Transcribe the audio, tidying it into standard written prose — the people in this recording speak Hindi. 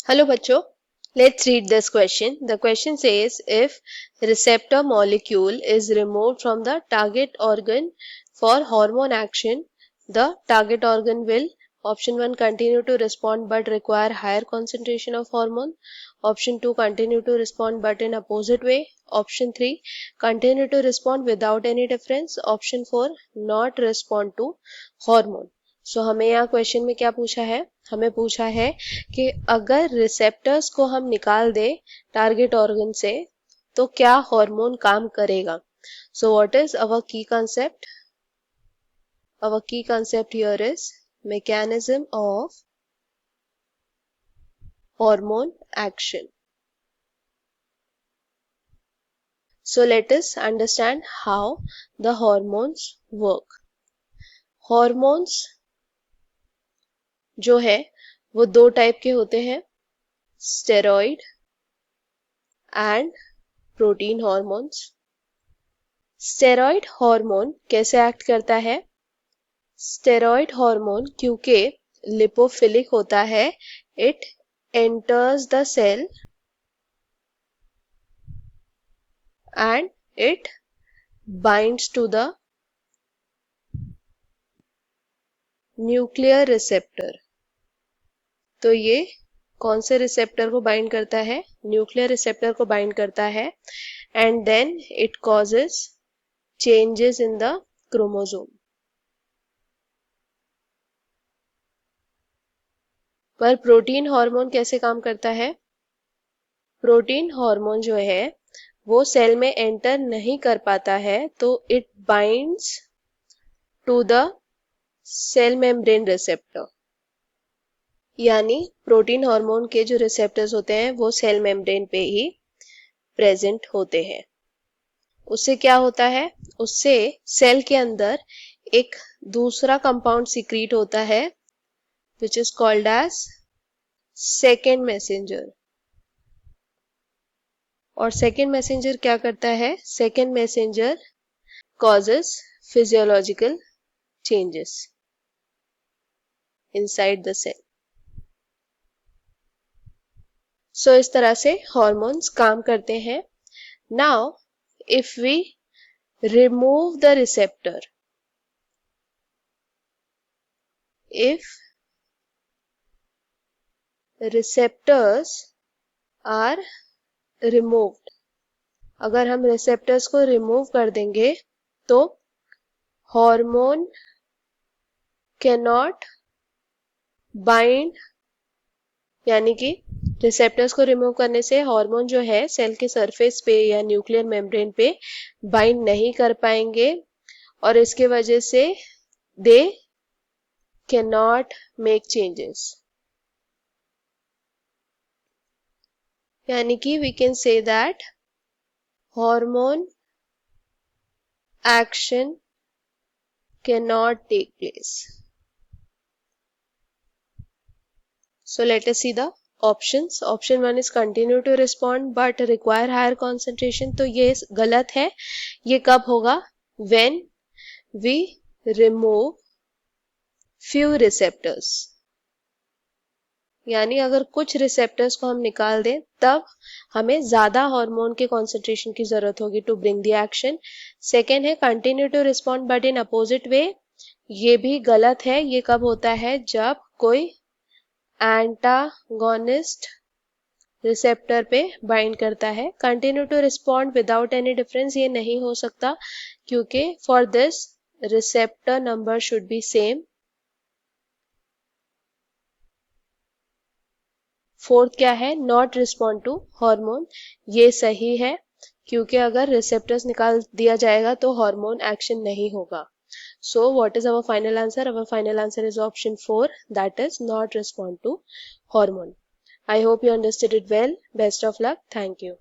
Hello बच्चों, let's read this question. The question says if receptor molecule is removed from the target organ for hormone action, the target organ will option 1 continue to respond but require higher concentration of hormone, option 2 continue to respond but in opposite way, option 3 continue to respond without any difference, option 4 not respond to hormone. सो हमें यहाँ क्वेश्चन में क्या पूछा है? हमें पूछा है कि अगर रिसेप्टर्स को हम निकाल दे टारगेट ऑर्गन से तो क्या हार्मोन काम करेगा. सो व्हाट इज अवर की कंसेप्ट? अवर की concept here is mechanism of hormone action. So let us understand how the hormones work. Hormones जो है वो दो टाइप के होते हैं, steroid and protein hormones. Steroid hormone कैसे एक्ट करता है? स्टेरॉइड हार्मोन क्योंकि लिपोफिलिक होता है, it enters the cell and it binds to the nuclear receptor. तो ये कौन से रिसेप्टर को बाइंड करता है? न्यूक्लियर रिसेप्टर को बाइंड करता है and then it causes changes in the chromosome. पर प्रोटीन हार्मोन कैसे काम करता है? प्रोटीन हार्मोन जो है वो सेल में एंटर नहीं कर पाता है, तो it binds to the cell membrane receptor. यानी प्रोटीन हार्मोन के जो रिसेप्टर्स होते हैं वो सेल मेम्ब्रेन पे ही प्रेजेंट होते हैं. उससे क्या होता है? उससे सेल के अंदर एक दूसरा कंपाउंड सीक्रेट होता है which is called as second messenger. और सेकेंड मैसेंजर क्या करता है? Second messenger causes physiological changes inside the cell. So इस तरह से हॉर्मोन्स काम करते हैं. Now if we remove the receptor, if receptors are removed, अगर हम रिसेप्टर्स को रिमूव कर देंगे तो हार्मोन कैनॉट बाइंड, यानी कि रिसेप्टर्स को रिमूव करने से हार्मोन जो है सेल के सरफेस पे या न्यूक्लियर मेम्ब्रेन पे बाइंड नहीं कर पाएंगे और इसके वजह से दे cannot make changes. यानी कि we can say that hormone action cannot take place. So let us see the options. Option 1 is continue to respond but require higher concentration. तो ये गलत है. ये कब होगा? When we remove few receptors. यानी अगर कुछ रिसेप्टर्स को हम निकाल दें तब हमें ज्यादा हार्मोन के कॉन्सेंट्रेशन की जरूरत होगी to bring the action. Second है continue to respond but in opposite way. ये भी गलत है. ये कब होता है? जब कोई एंटागोनिस्ट रिसेप्टर पे बाइंड करता है. Continue to respond without any difference ये नहीं हो सकता क्योंकि for this receptor number should be same. Fourth क्या है? Not respond to hormone. ये सही है क्योंकि अगर रिसेप्टर्स निकाल दिया जाएगा तो हार्मोन एक्शन नहीं होगा. So what is our final answer? Our final answer is option 4, that is not respond to hormone. I hope you understood it well. Best of luck. Thank you.